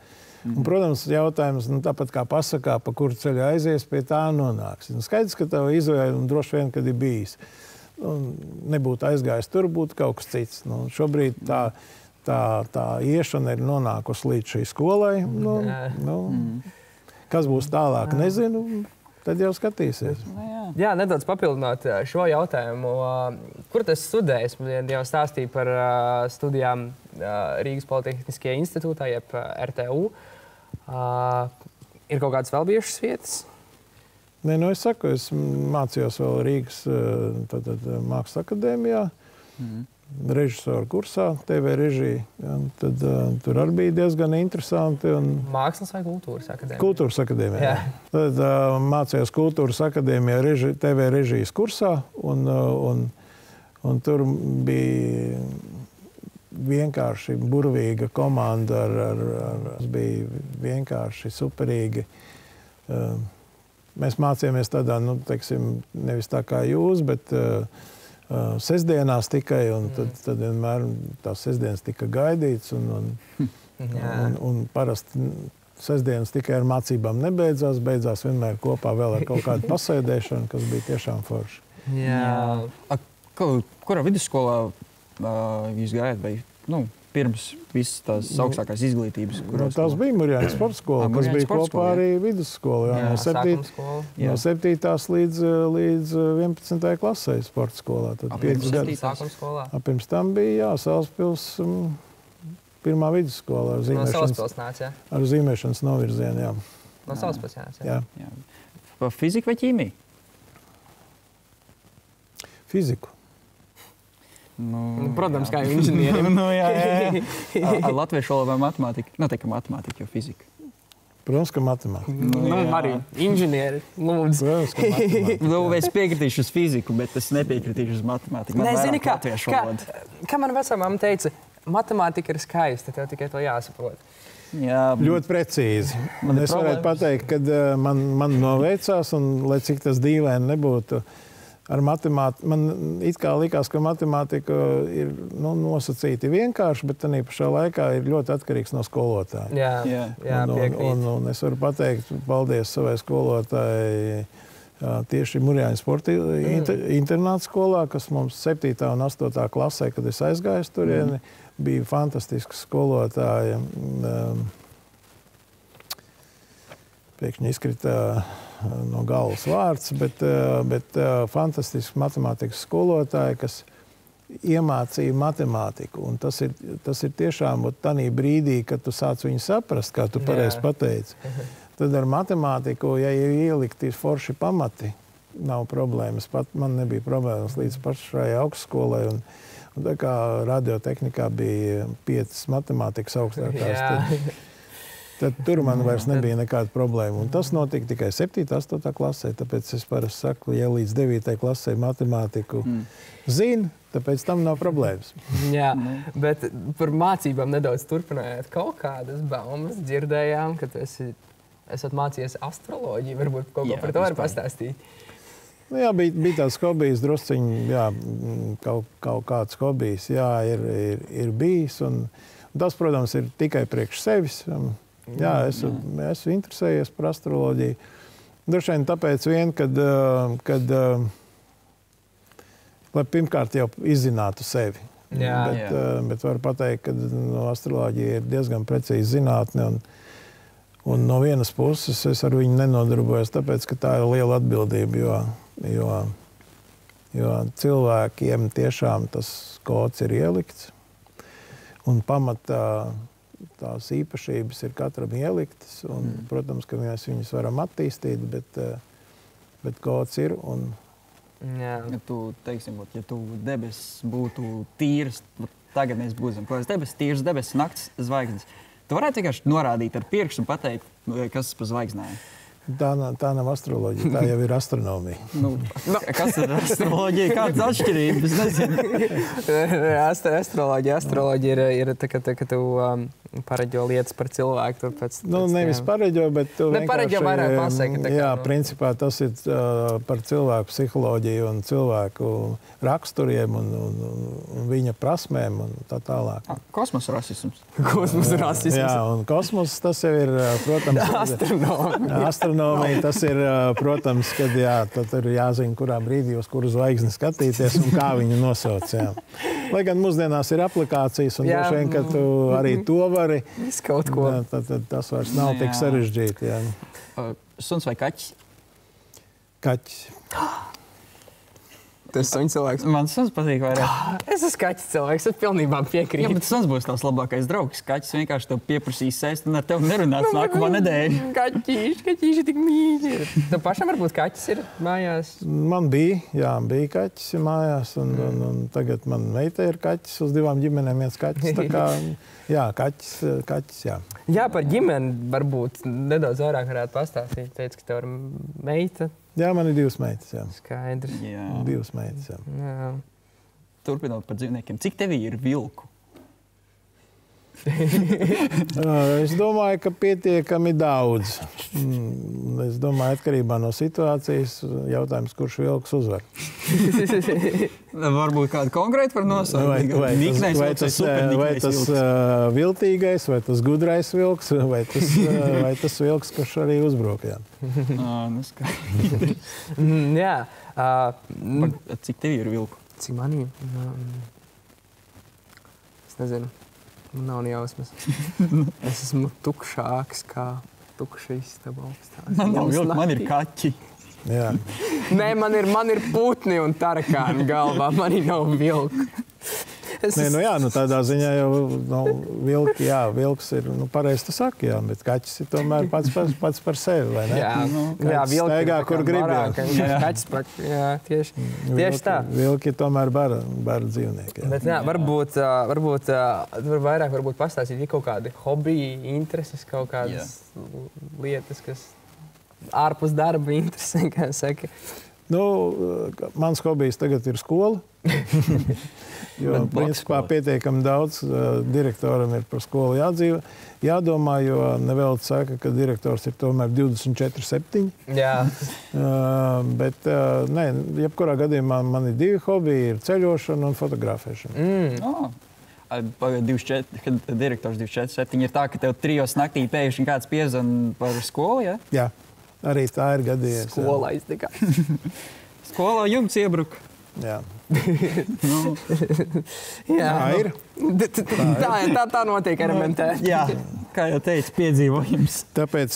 Un, protams, jautājums, tāpat kā pasakā, pa kuru ceļu aizies, pie tā nonāks. Skaidrs, ka tev izvēle, un droši vien, kad ir bijis. Nebūtu aizgājis, tur būtu kaut kas cits. Šobrīd tā iešana ir nonākusi līdz šī skolai. Kas būs tālāk, nezinu. Tad jau skatīsies. Jā, nedaudz papildinot šo jautājumu. Kur tas studējis? Jau stāstīja par studijām Rīgas Politehniskajā institūtā, jeb RTU. Ir kaut kādas vēl bijušas vietas? Nē, es saku, es mācījos vēl Rīgas Mākslas akadēmijā. Režisoru kursā, TV režija. Tad tur arī bija diezgan interesanti. Mākslas vai kultūras akadēmija? Kultūras akadēmijā. Tad mācījos Kultūras akadēmijā TV režijas kursā. Un tur bija vienkārši burvīga komanda. Bija vienkārši superīgi. Mēs mācījāmies tādā, nevis tā kā jūs, bet sestdienās tikai, un tad vienmēr tās sestdienas tika gaidīts, un parasti sestdienas tikai ar mācībām nebeidzās, beidzās vienmēr kopā vēl ar kaut kādu pasēdēšanu, kas bija tiešām forši. Jā. Kurā vidusskolā jūs gājat, vai pirms visas tās augstākās izglītības? Tās bija Murjāņas sporta skola, kas bija kopā arī vidusskola. No 7. līdz 11. klasē sporta skolā. Tad 5 gadus. Pirms tam bija Salaspils pirmā vidusskola. No Salaspils nāc, jā? Ar zīmēšanas novirzienu, jā. No Salaspils jānāc, jā? Jā. Fizika vai ķīmija? Fiziku. Protams, kā jau inženierim. Ar latviešu valodu vai matemātiku? Noteikti matemātika, jo fizika. Protams, ka matemātika. Arī inženieri, lūdzu. Protams, ka matemātika. Es piekritīšu uz fiziku, bet es nepiekritīšu uz matemātiku. Nē, zini, kā man vecāmama teica, matemātika ir skaista, tev tikai to jāsaprot. Jā, ļoti precīzi. Es varētu pateikt, ka man noveicās, un lai cik tas dīvaini nebūtu, ar matemātiku, man it kā likās, ka matemātika ir nosacīti vienkārši, bet tādā pašā laikā ir ļoti atkarīgs no skolotāja. Jā, piekrīt. Un es varu pateikt paldies savai skolotājai tieši Murjāņas sporta internāta skolā, kas mums 7. un 8. klasē, kad es aizgāju turieni, bija fantastiska skolotāja. Pēkšņi izkrita no galvas vārds, bet fantastisks matemātikas skolotāji, kas iemācīja matemātiku. Un tas ir tiešām tādā brīdī, kad tu sāc viņu saprast, kā tu pareizi pateici. Tad ar matemātiku, ja ir ielikti forši pamati, nav problēmas. Man nebija problēmas līdz pašai augstskolai. Un tā kā radiotehnikā bija 5 matemātikas augstākās. Tad tur man vairs nebija nekāda problēma. Un tas notika tikai 7. 8. klasē, tāpēc es parasti saku, ja līdz 9. klasē matemātiku zinu, tāpēc tam nav problēmas. Jā, bet par mācībām nedaudz turpinājāt. Kaut kādas baumas dzirdējām, ka tu esat mācījies astroloģiju. Varbūt kaut ko par to var pastāstīt. Nu, jā, bija tāds hobijs, drusciņi, jā, kaut kāds hobijs, jā, ir bijis. Un tas, protams, ir tikai priekš sevis. Jā, esmu interesējies par astroloģiju. Droši vien tāpēc kad lai pirmkārt jau izzinātu sevi. Bet varu pateikt, ka astroloģija ir diezgan precīzi zinātne. Un no vienas puses es ar viņu nenodarbojos, tāpēc, ka tā ir liela atbildība, jo cilvēkiem tiešām tas kods ir ielikts. Un pamatā tās īpašības ir katram ieliktas. Un, protams, ka mēs viņus varam attīstīt, bet kods ir. Ja tu debesis būtu tīras, tagad mēs būsim kaut kāds debesis, tīras debesis, nakts zvaigznes. Tu varētu vienkārši norādīt ar pirkstu un pateikt, kas pa zvaigznēm. Tā nav astroloģija, tā jau ir astronomija. Kas ir astroloģija? Kādas atšķirības? Astroloģija ir tā, ka tu pareģo lietas par cilvēku. Nevis pareģo, bet tu pareģo vairāk pasaka. Jā, principā tas ir par cilvēku psiholoģiju un cilvēku raksturiem un viņa prasmēm un tā tālāk. Kosmosa rasisms. Jā, un kosmos tas jau ir, protams, astronomija. Tas ir, protams, kad tad ir jāzina, kurā brīdī uz kuru zvaigzni skatīties un kā viņu nosauc. Jā. Lai gan mūsdienās ir aplikācijas un droši vien, ka tu arī to vari. Kaut ko. Tad tas vairs nav tik sarežģīti. Jā. Suns vai kaķis? Kaķis. Tas suņu cilvēks. Man suns patīk vairāk. Es esmu kaķis cilvēks, es pilnībā piekrītu. Jā, bet suns būs tavs labākais draugs. Kaķis vienkārši tev pieprasīs sēst un ar tevi nerunās nākamā nedēļa. Kaķīši tik mīļi. Tev pašam varbūt kaķis ir mājās? Man bija kaķis mājās un tagad man meita ir kaķis uz 2 ģimenēm, viens kaķis. Tā kā, jā, kaķis, jā. Jā, par ģimeni varbūt nedaudz vairāk varētu pastāstīt. Teicu, ka tev ir meita. Jā, man ir 2 meitas, jā. Skaidrs. 2 meitas, jā. Turpinot par dzīvniekiem. Cik tevī ir vilku? Es domāju, ka pietiekami daudz. Es domāju, atkarībā no situācijas jautājums, kurš vilks uzvar. Varbūt kādu konkrētu var nosaukt? Vai tas viltīgais, vai tas gudrais vilks, vai tas vilks, kurš arī uzbruk. Jā. Cik tev ir vilku? Cik manī? Es nezinu. Man nav jausmas. Es esmu tukšāks kā tukša istaba augstās. Man nav vilku, man ir kaķi. Jā. Nē, man ir putni un tarakāni galvā. Man nav vilku. Tādā ziņā jau vilks ir, pareizi tu saki, jā, bet kaķis ir tomēr pats par sevi, vai ne? Jā, vilki staigā, kur grib. Jā, tieši tā. Vilki tomēr bara dzīvnieki. Bet varbūt vairāk pastāstīt kaut kādi hobiji, intereses, kaut kādas lietas, kas ārpus darba interesē, kā saka. Mans hobijs tagad ir skola. Jo, principā, pietiekami daudz direktoram ir par skolu jādomā, jo nevēl saka, ka direktors ir tomēr 24/7. Jā. Bet, jebkurā gadījumā man ir 2 hobiji, ir ceļošana un fotografēšana. 24, kad direktors 24/7 ir tā, ka tev 3 naktī pēkšņi kāds piezvan par skolu, ja? Jā, arī tā ir gadījies. Skolā iztikā. Skolā jums iebruka. Jā. Jā, ir. Tā notiek RMT. Jā, kā jau teicu, piedzīvojums. Tāpēc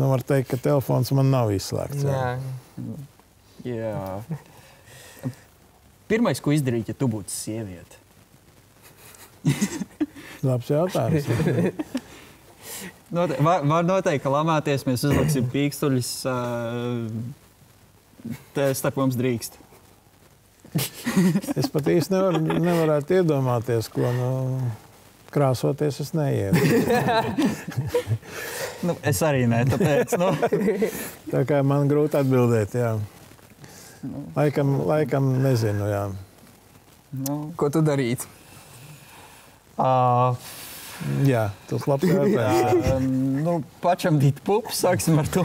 var teikt, ka telefons man nav izslēgts. Jā. Pirmais, ko izdarīt, ja tu būtu sieviete? Labs jautājums. Var noteikti, ka lamāties, mēs uzliksim pīkstuļus. Starp mums drīkst. Es pat īsti nevarētu iedomāties, krāsoties es neietu. Nu, es arī ne, tāpēc. Nu. Tā kā man grūti atbildēt, jā. Laikam nezinu, jā. Nu. Ko tu darītu? Jā, tas labs jautājums. Nu, pačam dīt pupu, sāksim ar to.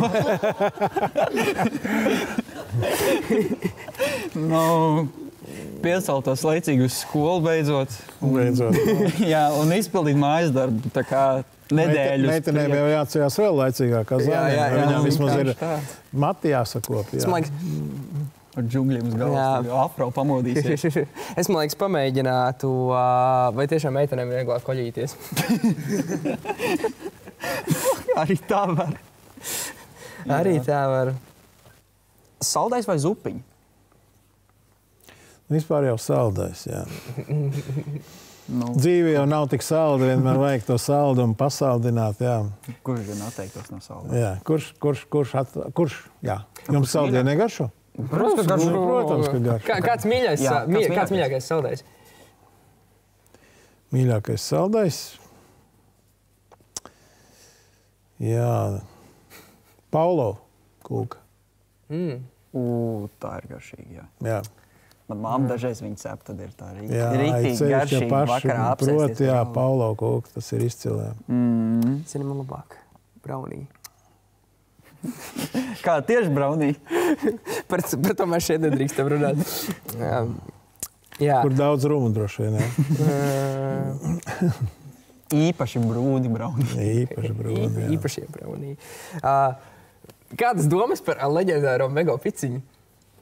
Nu, pieceltos laicīgi uz skolu beidzot. Jā, un izpildīt mājas darbu, tā kā nedēļus. Meitenēm jau jāatcerās vēl laicīgāk, kā zēniem. Viņam vismaz ir mati jāsakop. Jā. Ar džungļiem uz galvas, afro pamodīsies. Es, man liekas, pamēģinātu, vai tiešām meitenēm vieglāk koļīties. Arī tā var. Arī tā var. Saldais vai zupiņi? Vispār jau saldais, jā. Nu. Dzīve jau nav tik salda, vienmēr vajag to saldumu pasaldināt, jā. Kurš gan atteiktos no saldā? Jā, kurš, jā. Jums saldie negaršo? Protams, ka garšo. Protams, ka garšo. Kāds mīļākais saldais? Mīļākais saldais? Jā, Paulo kūka. Tā ir garšīgi, jā. Jā. Man mamma dažreiz viņa cep, tad ir tā rīktīgi garšīgi vakarā apsēsties. Proti, jā, Paulo kūka, tas ir izcilē. Zini, man labāk. Braunī. Kā tieši braunī? Par to mēs šeit nedrīkstam runāt. Jā. Kur daudz rumu droši vien, jā. Īpaši brūni braunī. Īpaši brūni, jā. Īpašie braunī. Kādas domas par leģendāro Mego piciņu?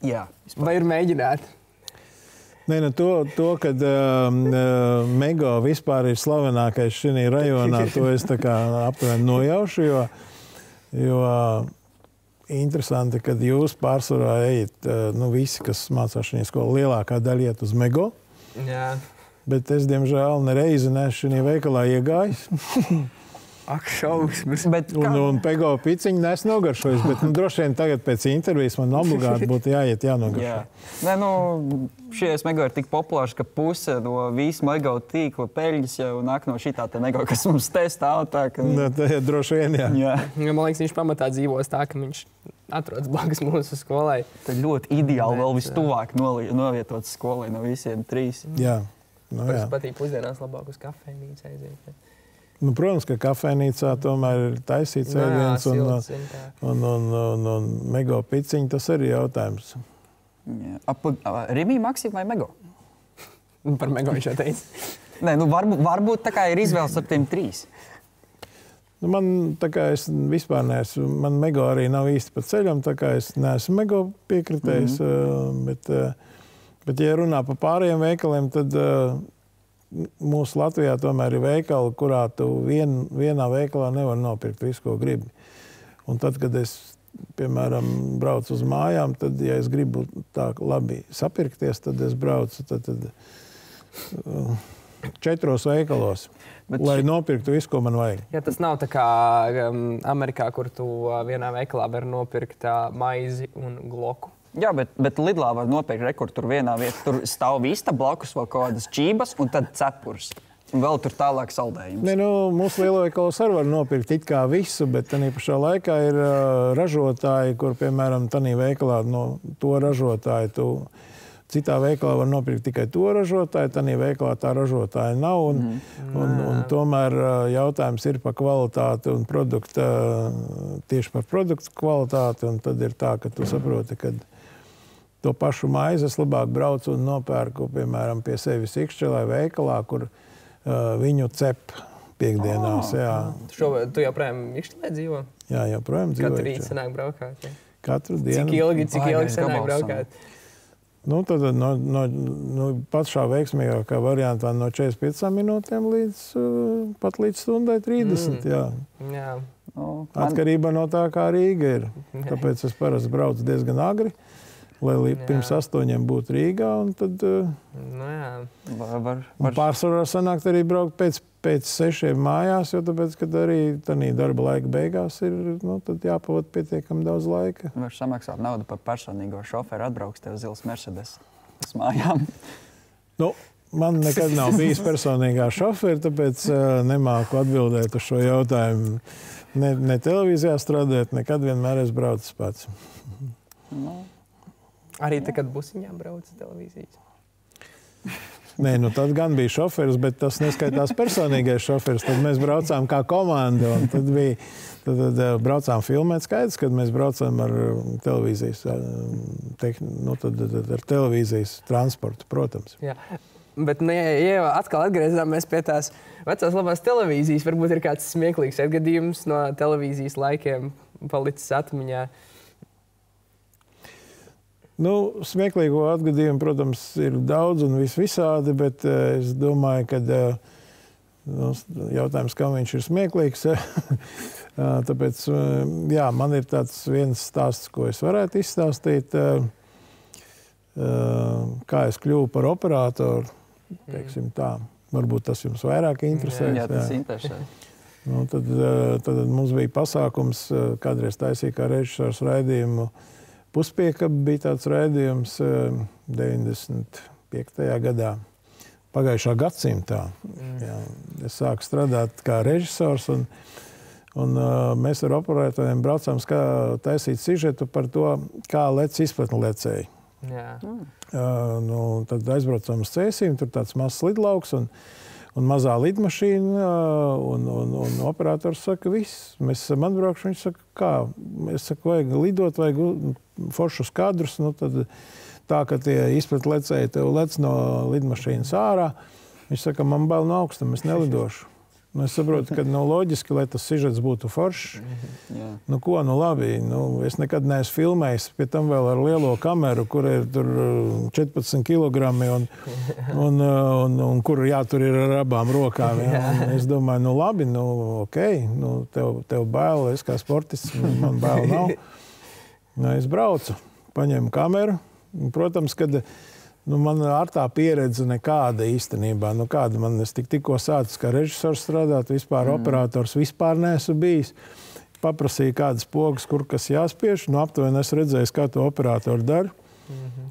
Jā. Vai ir mēģināti? Nē, nu to kad Mego vispār ir slavenākais šī rajonā, to es tā kā aptuveni nojaušu, jo interesanti, kad jūs pārsvarā ejat, visi, kas mācās šajā skolā, lielākā daļa iet uz Mego. Jā. Bet es, diemžēl, nereizi neesmu šajā veikalā iegājis. Ak, šausmas. Un Pego piciņu nes nogaršojis, bet droši vien tagad pēc intervijas man obligāti būtu jāiet jānogaršo. Jā. Nē, šies Mego ir tik populārs, ka puse no visu Mego tīkla peļņas jau nāk no šitā te Mego, kas mums te stāv tā, ka... Tā ir droši vien, jā. Man liekas, viņš pamatā dzīvos tā, ka viņš atrodas blakus mūsu skolai. Tad ļoti ideāli vēl vistuvāk novietots skolai no visiem trīs. Jā. Pēc patīk pusdienās labāk uz kafejnīcu aiziet. Protams, ka kafejnīcā tomēr ir taisīts ēdiens un Mego piciņa, tas arī jautājums. Rimī, Maksim vai Mego? Par Mego viņš jau teica. Nē, varbūt tā kā ir izvēles ar tiem trīs. Man tā kā es vispār neesmu, man Mego arī nav īsti pa ceļam, tā kā es neesmu Mego piekritējis, bet ja runā pa pārējiem veikaliem, tad mūsu Latvijā tomēr ir veikali, kurā tu vienā veikalā nevar nopirkt visu, ko gribi. Un tad, kad es, piemēram, braucu uz mājām, tad, ja es gribu tā labi sapirkties, tad es braucu 4 veikalos, lai nopirktu visu, ko man vajag. Ja tas nav tā kā Amerikā, kur tu vienā veikalā var nopirkt maizi un gloku. Jā, bet Lidlā var nopirkt rekordu tur vienā vietā. Tur stāv vista blakus vēl kaut kādas čības un tad cepurs. Un vēl tur tālāk saldējums. Nē, mūsu lielveikalos arī var nopirkt it kā visu, bet tanī pašā laikā ir ražotāji, kur, piemēram, tanī veikalā to ražotāju citā veikalā var nopirkt tikai to ražotāju, tanī veikalā tā ražotāja nav. Un tomēr jautājums ir par kvalitāti un tieši par produktu kvalitāti. Un tad ir tā, ka tu saproti, ka to pašu maizi es labāk braucu un nopērku, piemēram, pie sevis Ikšķelē veikalā, kur viņu cep piekdienās. Tu joprojām Ikšķelē dzīvo? Jā, joprojām dzīvo. Katru rītu sanāk braukāt? Ja? Katru dienu. Cik ilgi sanāk braukāt? Tad pašā veiksmīgākā variantā no 45 minūtēm līdz stundai 30. Jā. Atkarībā no tā, kā Rīga ir. Tāpēc es parasti braucu diezgan agri, lai pirms 8 būtu Rīgā. Un tad pārsvarā sanākt arī braukt pēc 6 mājās, jo tāpēc, kad arī tanī darba laika beigās ir, tad jāpavada pietiekami daudz laika. Var samaksāt naudu par personīgo šoferu, atbrauks tev zils Mercedes uz mājām. Man nekad nav bijis personīgā šoferi, tāpēc nemāku atbildēt uz šo jautājumu. Ne televīzijā strādāt, nekad vienmēr es braucu pats. Arī tad, kad busiņā brauc televīzijas? Nē, nu tad gan bija šoferis, bet tas neskaitās personīgais šoferis. Tad mēs braucām kā komanda, un tad braucām filmēt. Skaidrs, kad mēs braucām ar televīzijas, ar televīzijas transportu, protams. Jā. Bet, ja atkal atgriezāmies pie tās vecās labās televīzijas, varbūt ir kāds smieklīgs atgadījums no televīzijas laikiem palicis atmiņā. Nu, smieklīgo atgadījumu, protams, ir daudz un visādi, bet es domāju, ka jautājums, kam viņš ir smieklīgs. Tāpēc, jā, man ir tāds viens stāsts, ko es varētu izstāstīt, kā es kļuvu par operātoru. Teiksim tā. Varbūt tas jums vairāk interesē. Jā, tas interesē. Nu, tad mums bija pasākums, kādreiz taisīja kā režisors raidījumu Puspiekaba bija tāds raidījums 95. gadā, pagājušā gadsimtā. Jā, es sāku strādāt kā režisors un mēs ar operatoriem braucām taisīt sižetu par to, kā lec izpletni lecēji. Tad aizbraucām uz Cēsīm, tur tāds mazs lidlauks un mazā lidmašīna, un operators saka, viss, mēs esam atbraukši, viņš saka, kā? Es saku, vajag lidot, vajag foršus kadrus, nu tad tā, ka tie izplet lecēji tev lec no lidmašīnas ārā, viņš saka, man bail no augstuma, es nelidošu. Nu, es saprotu, ka loģiski, lai tas sižets būtu foršs. Nu, ko, nu labi, es nekad neesmu filmējis, pie tam vēl ar lielo kameru, kur ir tur 14 kilogrami un kur jātur ir ar abām rokām. Ja? Es domāju, nu labi, okei, tev bail, es kā sportists, man bail nav. Es braucu, paņēmu kameru. Protams, kad man ar tā pieredze nekāda īstenībā. Kāda man es tikko sācis kā režisors strādāt, vispār operators vispār neesmu bijis. Paprasīju kādas pogas, kur kas jāspiež. Aptuveni es redzēju, kā to operatoru dara.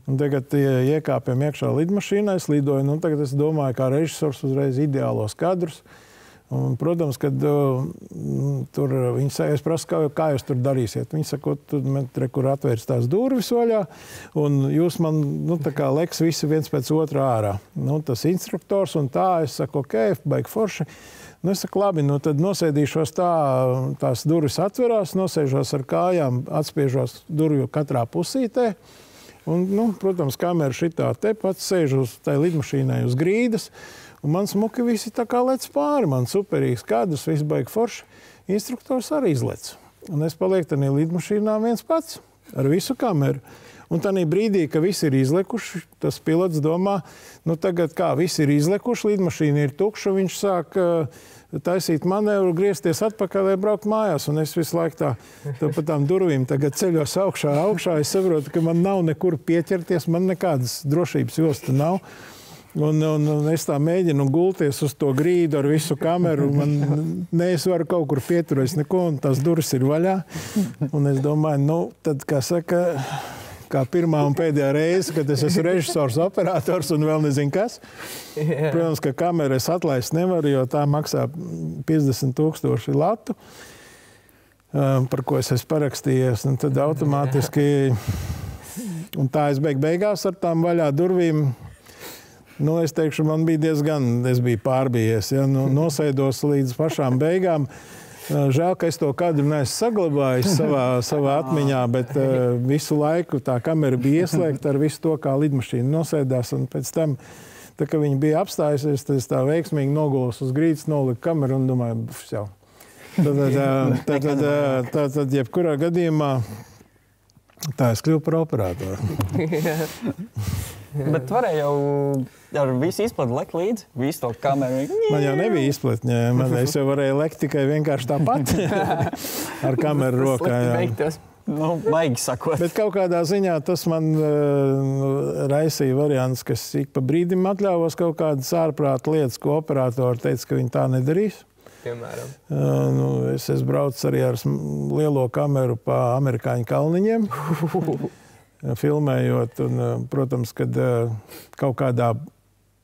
Un tagad iekāpjam iekšā lidmašīnā, es lidoju. Tagad es domāju, kā režisors uzreiz ideālos kadrus. Un, protams, kad tur viņi saka, es prasu, kā jūs tur darīsiet. Viņi saka, kur atvērs tās durvis vaļā, un jūs man, tā kā leks visi viens pēc otrā ārā. Tas instruktors un tā, es saku, ok, baigi forši. Es saku, labi, tad nosēdīšos tā, tās durvis atverās, nosēžos ar kājām, atspiežos durvju katrā pusītē. Un, protams, kamera šitā te pats sēž uz tai lidmašīnai uz grīdas. Un man smuki visi tā kā lec pāri, man superīgs kadrs, viss baigi forši. Instruktors arī izlec. Un es palieku tādā lidmašīnā viens pats, ar visu kameru. Un tādā brīdī, ka visi ir izlekuši, tas pilots domā, tagad kā visi ir izlekuši, lidmašīna ir tukša, viņš sāk taisīt manevru, griezties atpakaļ, lai braukt mājās. Un es visu laiku tā pa tām durvīm tagad ceļos augšā. Es saprotu, ka man nav nekur pieķerties, man nekādas drošības josta nav. Un es tā mēģinu gulties uz to grīdu ar visu kameru. Es varu kaut kur pieturēs neko, un tās durvis ir vaļā. Un es domāju, tad, kā saka, kā pirmā un pēdējā reize, kad es esmu režisors, operators un vēl nezinu kas. Protams, ka kameru es atlaist nevaru, jo tā maksā 50,000 latu, par ko es esmu parakstījies. Un tad automātiski, un tā es beigās ar tām vaļā durvīm, es teikšu, man bija diezgan, es biju pārbījies, ja, nosēdos līdz pašām beigām. Žēl, ka es to kadru neesmu saglabājis savā atmiņā, bet visu laiku tā kamera bija ieslēgta ar visu to, kā lidmašīna nosēdās, un pēc tam, tā kā viņa bija apstājusies, tad es tā veiksmīgi nogulos uz grīdas, noliku kameru un domāju, jau. Tad jebkurā gadījumā tā es kļuvu par operatoru. Bet varēja jau ar visu izplati lekt līdzi, visu to kameru. Man jau nebija izplatņa, es jau varēju lekt tikai vienkārši tāpat ar kameru rokā. Maigi sakot. Bet kaut kādā ziņā tas man raisīja variants, kas ik pa brīdim atļāvos kaut kādas ārprāta lietas, ko operatori teica, ka viņi tā nedarīs. Piemēram. Es braucu arī ar lielo kameru pa amerikāņu kalniņiem. Filmējot, un, protams, kad kaut kādā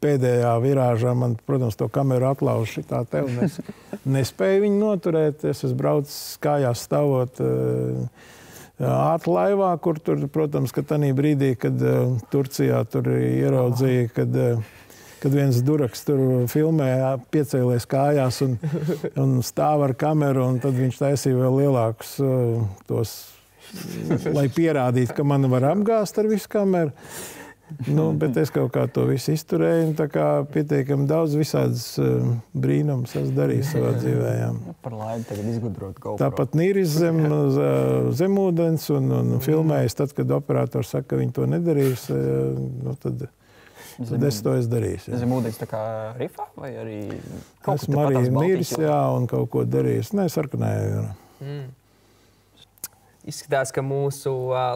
pēdējā virāžā man, protams, to kameru atlauž šitā te, un es nespēju viņu noturēt. Es esmu braucis kājās stāvot ātrlaivā, kur tur, protams, ka tanī brīdī, kad Turcijā tur ieraudzīja, kad viens duraks tur filmē, piecēlies kājās un stāv ar kameru, un tad viņš taisīja vēl lielākus tos, lai pierādītu, ka man var apgāzt ar visu kameru. Bet es kaut kā to visu izturēju, un tā kā pietiekami daudz visādas brīnumus esmu darījis savā dzīvē. Par laimi tagad izgudrot GoPro. Tāpat nīris zemūdens un filmējis tad, kad operators saka, ka viņi to nedarīs, tad es to esmu darījis. Zemūdens tā kā rifā vai arī kaut esmu arī nīris, un kaut ko darījis. Nē, sarkanēju. Izskatās, ka mūsu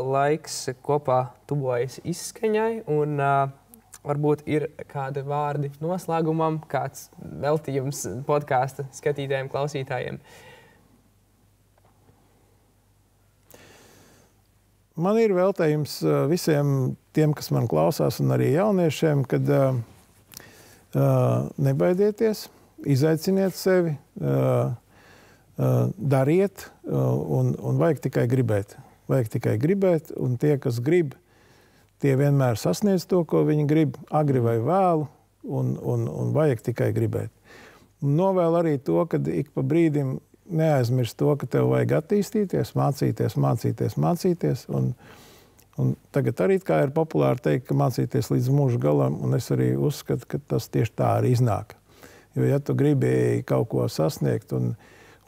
laiks kopā tuvojas izskaņai, un varbūt ir kādi vārdi noslēgumam, kāds veltījums podkāsta skatītājiem, klausītājiem. Man ir veltījums visiem tiem, kas man klausās, un arī jauniešiem, kad nebaidieties, izaiciniet sevi, dariet, un vajag tikai gribēt. Vajag tikai gribēt, un tie, kas grib, tie vienmēr sasniedz to, ko viņi grib, agri vai vēlu, un vajag tikai gribēt. Un novēl arī to, ka ik pa brīdim neaizmirst to, ka tev vajag attīstīties, mācīties, un tagad arī kā ir populāri teikt, ka mācīties līdz mūža galam, un es arī uzskatu, ka tas tieši tā arī iznāk. Jo, ja tu gribi kaut ko sasniegt un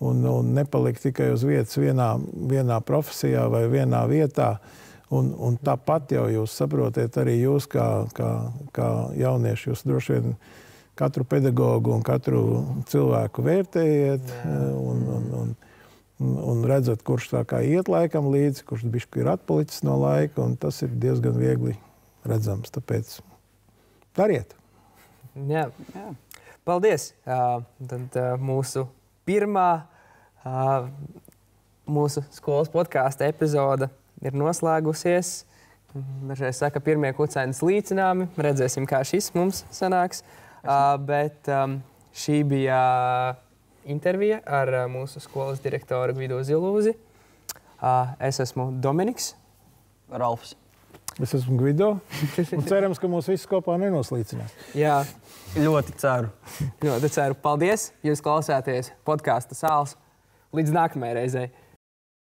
nepalikt tikai uz vietas vienā profesijā vai vienā vietā. Un tāpat jau jūs saprotiet, arī jūs kā jaunieši, jūs droši vien katru pedagogu un katru cilvēku vērtējiet un redzat, kurš tā kā iet laikam līdzi, kurš bišķi ir atpalicis no laika, un tas ir diezgan viegli redzams. Tāpēc dariet! Jā. Paldies! Tad mūsu pirmā mūsu skolas podkāsta epizode ir noslēgusies. Dažreiz saka, pirmie kucēni slīcināmi. Redzēsim, kā šis mums sanāks. Bet šī bija intervija ar mūsu skolas direktoru Gvido Zilūzi. Es esmu Dominiks. Ralfs. Es esmu Gvido. Un cerams, ka mūs visus kopā nenoslīcinās. Jā. Ļoti ceru. Ļoti ceru. Paldies, jūs klausāties podkāsta Sāls. Līdz nākamajai reizei.